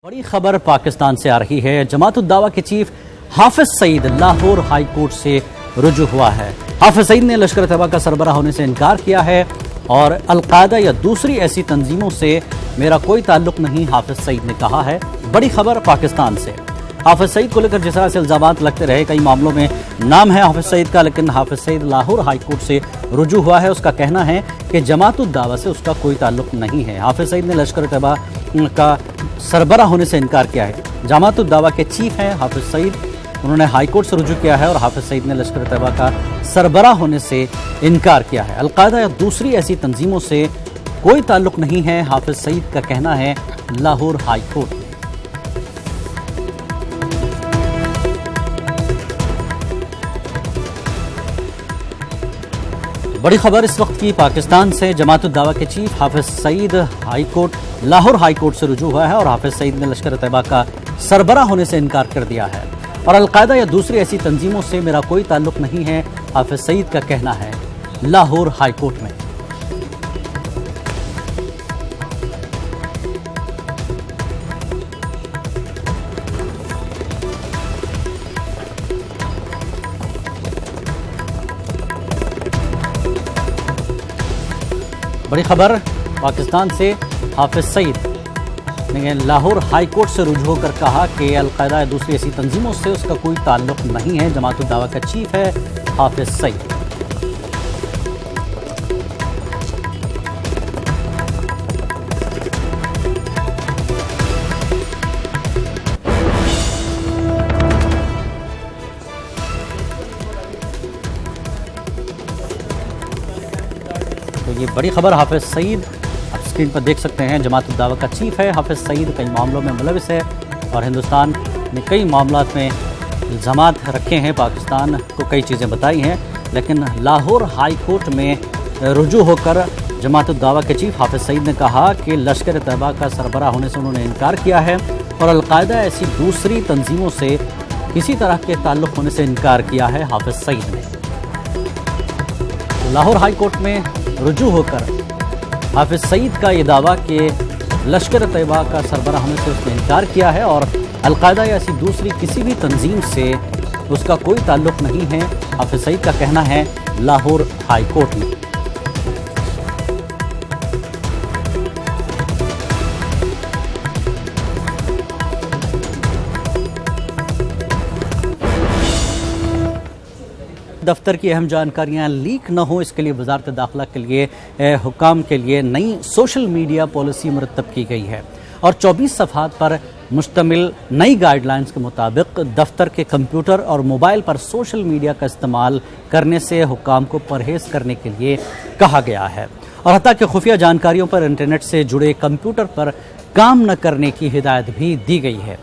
बड़ी खबर पाकिस्तान से आ रही है। जमात-उद-दावा के chief Hafiz Saeed Lahore high court से रुजू हुआ है। हाफिज सईद ने लश्कर-ए-तैयबा का सरबराह होने से इनकार किया है और अल-कायदा या दूसरी ऐसी तंजीमों से मेरा कोई ताल्लुक नहीं, हाफिज सईद ने कहा है। बड़ी खबर पाकिस्तान से। हाफिज सईद को लेकर जिस तरह से इल्जामात लगते रहे, कई मामलों में नाम है हाफिज सईद का, लेकिन हाफिज सईद लाहौर हाई कोर्ट से रुजू हुआ है। उसका कहना है कि जमात-उद-दावा से उसका कोई ताल्लुक नहीं है। हाफिज सईद ने लश्कर-ए-तैयबा का सरबराह होने से इनकार किया है। जमात-उद-दावा के चीफ हैं हाफिज सईद, उन्होंने हाई कोर्ट से रुजू किया है और हाफिज सईद ने लश्कर-ए-तैयबा का सरबराह होने से इनकार किया है। अल-कायदा या दूसरी ऐसी तंजीमों से कोई ताल्लुक नहीं है, हाफिज सईद का कहना है लाहौर हाई कोर्ट में। बड़ी खबर इस वक्त की पाकिस्तान से। जमात-उद-दावा के chief Hafiz Saeed Lahore high court से रुजू हुआ है और हाफिज सईद ने लश्कर-ए-तैयबा का सरबराह होने से इनकार कर दिया है और अल-कायदा या दूसरी ऐसी तंजीमों से मेरा कोई ताल्लुक नहीं है, हाफिज सईद का कहना है लाहौर हाई कोर्ट में। बड़ी खबर पाकिस्तान से। हाफिज सईद ने लाहौर हाई कोर्ट से रुजू होकर कहा कि अल-कायदा या दूसरी ऐसी तंजीमों से उसका कोई ताल्लुक नहीं है। जमात-उद-दावा का चीफ है हाफिज सईद। तो ये बड़ी खबर हाफिज सईद, आप स्क्रीन पर देख सकते हैं। जमात-उद-दावा का चीफ है हाफिज सईद, कई मामलों में मुलविस है और हिंदुस्तान ने कई मामलात में इल्ज़ामात रखे हैं, पाकिस्तान को कई चीज़ें बताई हैं, लेकिन लाहौर हाई कोर्ट में रुजू होकर जमात-उद-दावा के चीफ हाफिज सईद ने कहा कि लश्कर-ए-तैयबा का सरबराह होने से उन्होंने इनकार किया है और अल-कायदा ऐसी दूसरी तंजीमों से किसी तरह के ताल्लुक़ होने से इनकार किया है हाफिज सईद ने। लाहौर हाई कोर्ट में रुजू होकर हाफिज सईद का ये दावा कि लश्कर-ए-तैयबा का सरबराह होने से उसने इनकार किया है और अल-कायदा या ऐसी दूसरी किसी भी तंजीम से उसका कोई ताल्लुक नहीं है, हाफिज सईद का कहना है लाहौर हाई कोर्ट में। दफ्तर की अहम जानकारियां लीक न हो, इसके लिए वजारत दाखिला के लिए हुकाम के लिए नई सोशल मीडिया पॉलिसी मुरतब की गई है और 24 सफ़हात पर मुश्तमिल नई गाइडलाइंस के मुताबिक दफ्तर के कंप्यूटर और मोबाइल पर सोशल मीडिया का इस्तेमाल करने से हुकाम को परहेज़ करने के लिए कहा गया है और हत्ता कि खुफिया जानकारियों पर इंटरनेट से जुड़े कंप्यूटर पर काम न करने की हिदायत भी दी गई है।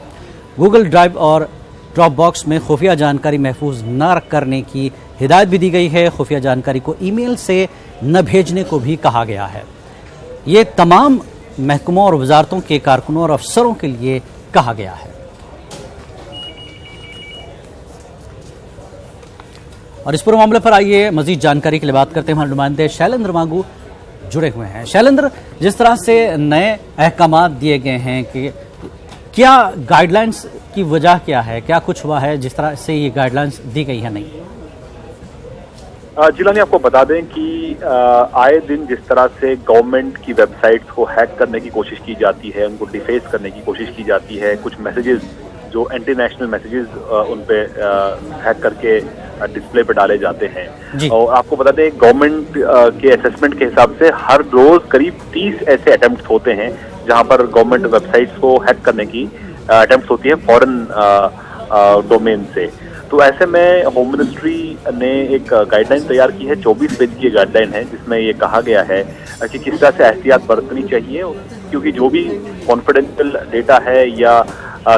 गूगल ड्राइव और ड्रॉप बॉक्स में खुफिया जानकारी महफूज न करने की हिदायत भी दी गई है। खुफिया जानकारी को ईमेल से न भेजने को भी कहा गया है। ये तमाम महकमों और वजारतों के कारकुनों और अफसरों के लिए कहा गया है। और इस पूरे मामले पर आइए मजीद जानकारी के लिए बात करते हैं। हमारे नुमाइंदे शैलेंद्र मांगू जुड़े हुए हैं। शैलेंद्र, जिस तरह से नए अहकामात दिए गए हैं कि क्या गाइडलाइंस की वजह क्या है, क्या कुछ हुआ है जिस तरह से ये गाइडलाइंस दी गई है? नहीं जिलानी, आपको बता दें कि आए दिन जिस तरह से गवर्नमेंट की वेबसाइट्स को हैक करने की कोशिश की जाती है, उनको डिफेस करने की कोशिश की जाती है, कुछ मैसेजेस जो एंटी नेशनल मैसेजेस उन पे हैक करके डिस्प्ले पे डाले जाते हैं। और आपको बता दें गवर्नमेंट के असेसमेंट के हिसाब से हर रोज करीब 30 ऐसे अटेम्प्ट होते हैं जहां पर गवर्नमेंट वेबसाइट्स को हैक करने की अटेम्प्ट होती है फॉरेन डोमेन से। तो ऐसे में होम मिनिस्ट्री ने एक गाइडलाइन तैयार की है, 24 पेज की गाइडलाइन है, जिसमें ये कहा गया है कि किस तरह से एहतियात बरतनी चाहिए, क्योंकि जो भी कॉन्फिडेंशियल डेटा है या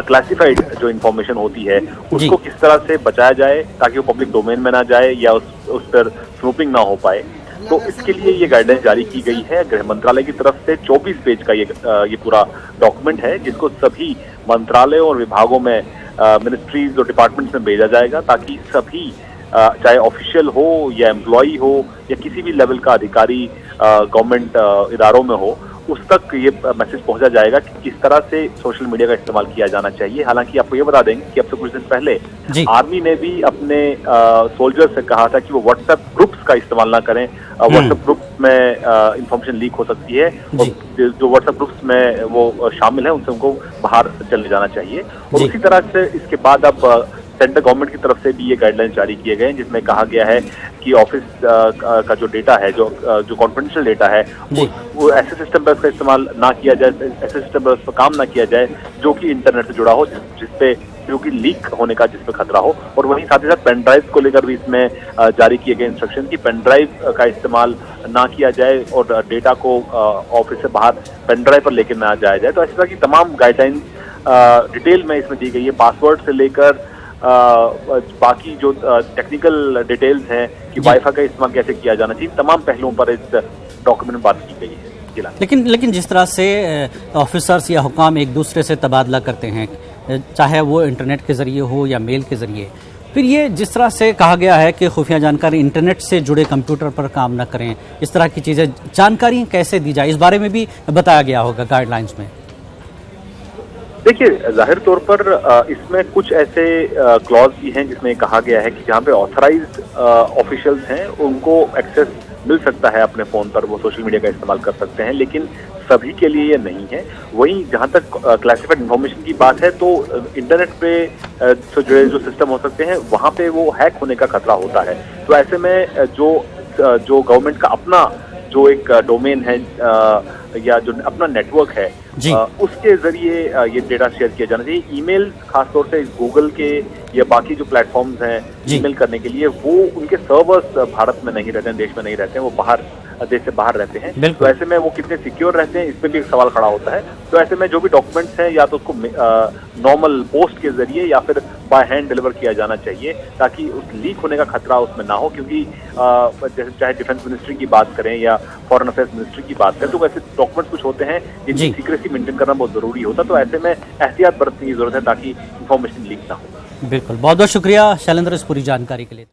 क्लासिफाइड जो इंफॉर्मेशन होती है उसको किस तरह से बचाया जाए ताकि वो पब्लिक डोमेन में ना जाए या उस पर स्नूपिंग ना हो पाए। तो इसके लिए ये गाइडलाइन जारी की गई है गृह मंत्रालय की तरफ से। 24 पेज का ये पूरा डॉक्यूमेंट है जिसको सभी मंत्रालयों और विभागों में मिनिस्ट्रीज और डिपार्टमेंट्स में भेजा जाएगा ताकि सभी चाहे ऑफिशियल हो या एम्प्लॉई हो या किसी भी लेवल का अधिकारी गवर्नमेंट इदारों में हो, उस तक ये मैसेज पहुंचा जाएगा कि किस तरह से सोशल मीडिया का इस्तेमाल किया जाना चाहिए। हालांकि आपको ये बता देंगे कि अब से कुछ दिन पहले आर्मी ने भी अपने सोल्जर्स से कहा था कि वो व्हाट्सएप ग्रुप्स का इस्तेमाल ना करें। व्हाट्सएप ग्रुप्स में इंफॉर्मेशन लीक हो सकती है और जो व्हाट्सएप ग्रुप्स में वो शामिल है उनसे उनको बाहर चले जाना चाहिए। और उसी तरह से इसके बाद अब सेंट्रल गवर्नमेंट की तरफ से भी ये गाइडलाइन जारी किए गए हैं, जिसमें कहा गया है कि ऑफिस का जो डेटा है, जो कॉन्फिडेंशियल डेटा है, वो ऐसे सिस्टम पर उसका इस्तेमाल ना किया जाए, ऐसे सिस्टम पर उस पर काम ना किया जाए जो कि इंटरनेट से जुड़ा हो, जिसपे जो कि लीक होने का जिसपे खतरा हो। और वहीं साथ ही साथ पेन ड्राइव को लेकर भी इसमें जारी किए गए इंस्ट्रक्शन कि पेन ड्राइव का इस्तेमाल ना किया जाए और डेटा को ऑफिस से बाहर पेन ड्राइव पर लेकर ना जाया जाए। तो ऐसी तरह की तमाम गाइडलाइन डिटेल में इसमें दी गई है, पासवर्ड से लेकर बाकी जो टेक्निकल डिटेल्स हैं कि वाईफाई का इस्तेमाल कैसे किया जाना चाहिए, तमाम पहलुओं पर इस डॉक्यूमेंट में बात की गई है। लेकिन जिस तरह से ऑफिसर्स या हुकाम एक दूसरे से तबादला करते हैं, चाहे वो इंटरनेट के जरिए हो या मेल के जरिए, फिर ये जिस तरह से कहा गया है कि खुफिया जानकारी इंटरनेट से जुड़े कंप्यूटर पर काम न करें, इस तरह की चीज़ें जानकारी कैसे दी जाए, इस बारे में भी बताया गया होगा गाइडलाइंस में। देखिए, जाहिर तौर पर इसमें कुछ ऐसे क्लॉज भी हैं जिसमें कहा गया है कि जहाँ पे ऑथराइज्ड ऑफिशियल्स हैं उनको एक्सेस मिल सकता है अपने फोन पर, वो सोशल मीडिया का इस्तेमाल कर सकते हैं, लेकिन सभी के लिए ये नहीं है। वहीं जहाँ तक क्लासिफाइड इन्फॉर्मेशन की बात है तो इंटरनेट पे जुड़े जो सिस्टम हो सकते हैं वहाँ पे वो हैक होने का खतरा होता है। तो ऐसे में जो गवर्नमेंट का अपना जो एक डोमेन है या जो अपना नेटवर्क है उसके जरिए ये डेटा शेयर किया जाना चाहिए। ईमेल खासतौर से गूगल के या बाकी जो प्लेटफॉर्म्स हैं ईमेल करने के लिए, वो उनके सर्वर्स भारत में नहीं रहते हैं, देश में नहीं रहते हैं, वो बाहर देश से बाहर रहते हैं। तो ऐसे में वो कितने सिक्योर रहते हैं, इस पर भी एक सवाल खड़ा होता है। तो ऐसे में जो भी डॉक्यूमेंट्स हैं या तो उसको नॉर्मल पोस्ट के जरिए या फिर बाय हैंड डिलीवर किया जाना चाहिए, ताकि उस लीक होने का खतरा उसमें ना हो। क्योंकि जैसे चाहे डिफेंस मिनिस्ट्री की बात करें या फॉरेन अफेयर्स मिनिस्ट्री की बात करें, तो वैसे डॉक्यूमेंट्स कुछ होते हैं जिनकी सीक्रेसी मेंटेन करना बहुत जरूरी होता है। तो ऐसे में एहतियात बरतने की जरूरत है ताकि इंफॉर्मेशन लीक ना हो। बिल्कुल, बहुत बहुत शुक्रिया शैलेंद्र इस पूरी जानकारी के लिए।